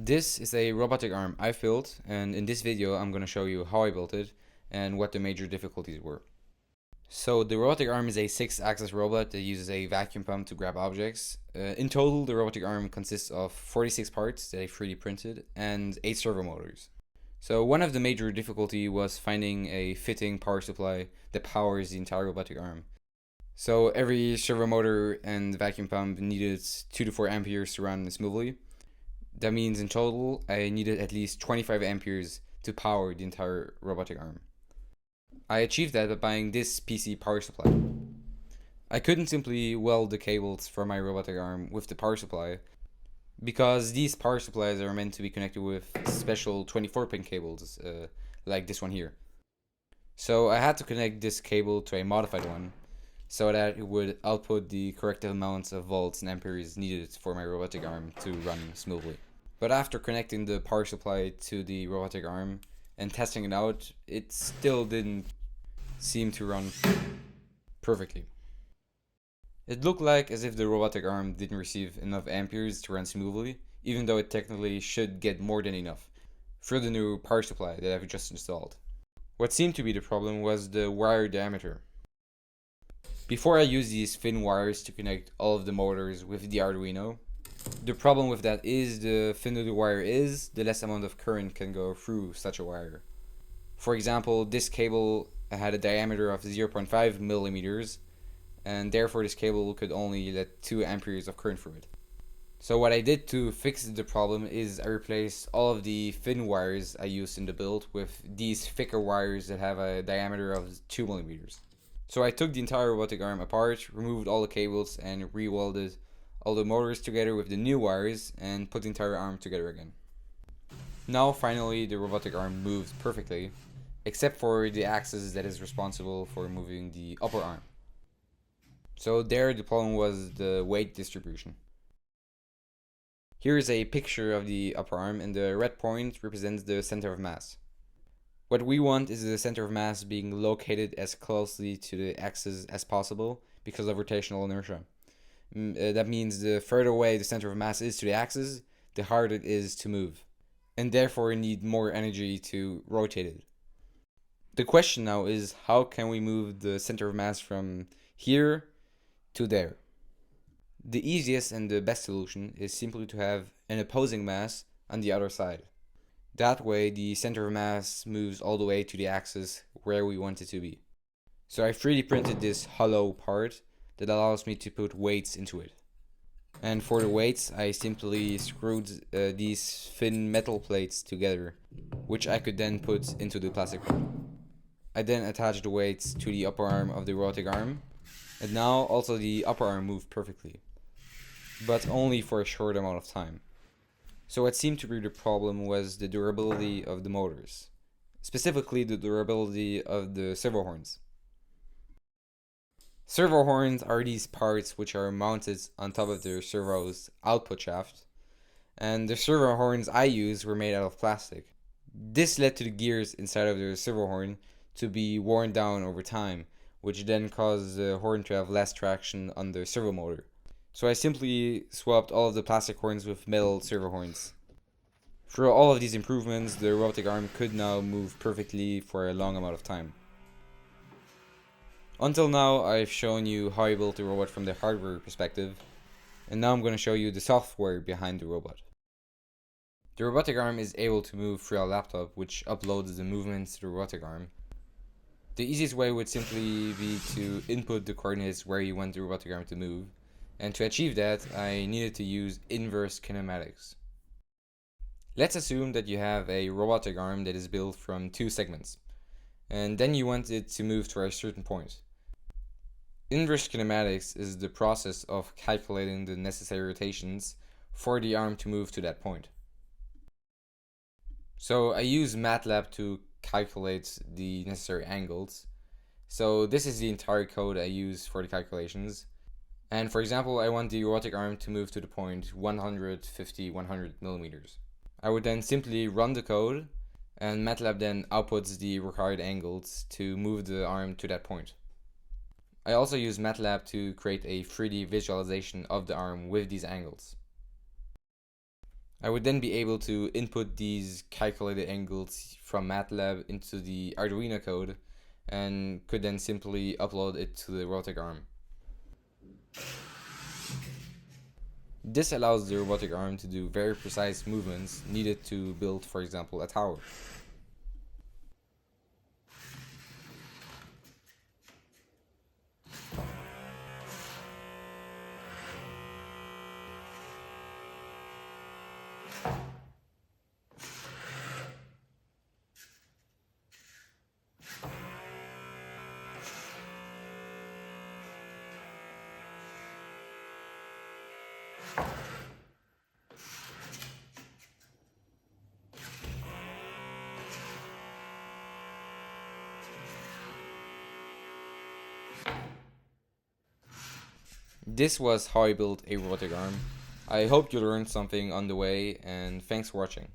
This is a robotic arm I've built, and in this video I'm going to show you how I built it and what the major difficulties were. So the robotic arm is a 6-axis robot that uses a vacuum pump to grab objects. In total, the robotic arm consists of 46 parts that I 3D printed and 8 servo motors. So one of the major difficulty was finding a fitting power supply that powers the entire robotic arm. So every servo motor and vacuum pump needed 2 to 4 amperes to run smoothly. That means in total I needed at least 25 amperes to power the entire robotic arm. I achieved that by buying this PC power supply. I couldn't simply weld the cables for my robotic arm with the power supply because these power supplies are meant to be connected with special 24-pin cables like this one here. So I had to connect this cable to a modified one so that it would output the correct amounts of volts and amperes needed for my robotic arm to run smoothly. But after connecting the power supply to the robotic arm and testing it out, it still didn't seem to run perfectly. It looked like as if the robotic arm didn't receive enough amperes to run smoothly, even though it technically should get more than enough through the new power supply that I've just installed. What seemed to be the problem was the wire diameter. Before I used these thin wires to connect all of the motors with the Arduino, the problem with that is the thinner the wire is, the less amount of current can go through such a wire. For example, this cable had a diameter of 0.5 millimeters, and therefore this cable could only let 2 amperes of current through it. So what I did to fix the problem is I replaced all of the thin wires I used in the build with these thicker wires that have a diameter of 2 millimeters. So I took the entire robotic arm apart, removed all the cables, and re-welded all the motors together with the new wires and put the entire arm together again. Now finally the robotic arm moved perfectly, except for the axis that is responsible for moving the upper arm. So there the problem was the weight distribution. Here is a picture of the upper arm, and the red point represents the center of mass. What we want is the center of mass being located as closely to the axis as possible because of rotational inertia. That means the further away the center of mass is to the axis, the harder it is to move, and therefore you need more energy to rotate it. The question now is, how can we move the center of mass from here to there? The easiest and the best solution is simply to have an opposing mass on the other side. That way the center of mass moves all the way to the axis where we want it to be. So I 3D printed this hollow part that allows me to put weights into it. And for the weights I simply screwed these thin metal plates together, which I could then put into the plastic one. I then attached the weights to the upper arm of the robotic arm, and now also the upper arm moved perfectly, but only for a short amount of time. So what seemed to be the problem was the durability of the motors, specifically the durability of the servo horns. Servo horns are these parts which are mounted on top of the servo's output shaft, and the servo horns I used were made out of plastic. This led to the gears inside of the servo horn to be worn down over time, which then caused the horn to have less traction on the servo motor. So I simply swapped all of the plastic horns with metal servo horns. Through all of these improvements, the robotic arm could now move perfectly for a long amount of time. Until now, I've shown you how I built the robot from the hardware perspective, and now I'm going to show you the software behind the robot. The robotic arm is able to move through a laptop, which uploads the movements to the robotic arm. The easiest way would simply be to input the coordinates where you want the robotic arm to move, and to achieve that, I needed to use inverse kinematics. Let's assume that you have a robotic arm that is built from 2 segments, and then you want it to move to a certain point. Inverse kinematics is the process of calculating the necessary rotations for the arm to move to that point. So I use MATLAB to calculate the necessary angles. So this is the entire code I use for the calculations. And for example, I want the robotic arm to move to the point 100 millimeters. I would then simply run the code, and MATLAB then outputs the required angles to move the arm to that point. I also use MATLAB to create a 3D visualization of the arm with these angles. I would then be able to input these calculated angles from MATLAB into the Arduino code and could then simply upload it to the robotic arm. This allows the robotic arm to do very precise movements needed to build, for example, a tower. This was how I built a robotic arm. I hope you learned something on the way, and thanks for watching.